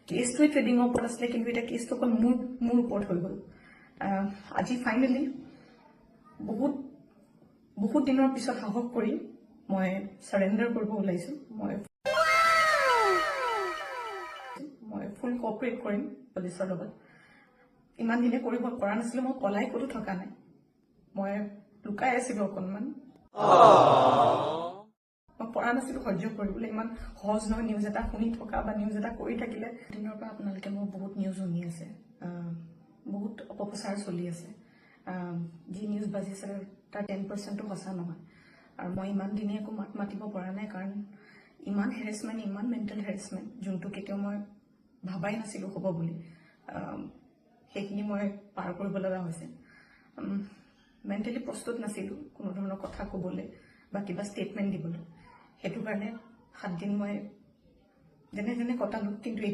কেছটোৱে ট্ৰেডিঙৰ ওপৰত আছিলে, কিন্তু এতিয়া কেছটো অকল মোৰ ওপৰত হৈ গ'ল। আজি ফাইনেলি বহুত দিনৰ পিছত সাহস কৰি মই চাৰেণ্ডাৰ কৰিব ওলাইছো। মই ফুল কোঅপাৰেট কৰিম পুলিচৰ লগত। ইমান দিনে কৰিব পৰা নাছিলো, মই পলাই ক'তো থকা নাই, মই লুকাই আছিলো অকণমান। মই পৰা নাছিলো সহ্য কৰিবলৈ, ইমান সহজ নহয় নিউজ এটা শুনি থকা বা নিউজ এটা কৰি থাকিলে। দিনৰ পৰা আপোনালোকে মোৰ বহুত নিউজ শুনি আছে, বহুত অপপ্ৰচাৰ চলি আছে। যি নিউজ বাজিছে তাৰ 10%ও সঁচা নহয়। আৰু মই ইমান দিনে একো মাত মাতিব পৰা নাই, কাৰণ ইমান হেৰেছমেণ্ট, ইমান মেণ্টেল হেৰেছমেণ্ট, যোনটো কেতিয়াও মই ভাবাই নাছিলো হ'ব বুলি, সেইখিনি মই পাৰ কৰিব লগা হৈছে। মেণ্টেলি প্ৰস্তুত নাছিলো কোনো ধৰণৰ কথা ক'বলৈ বা কিবা ষ্টেটমেণ্ট দিবলৈ। সেইটো কাৰণে 7 দিন মই যেনে কটালো, কিন্তু এতিয়া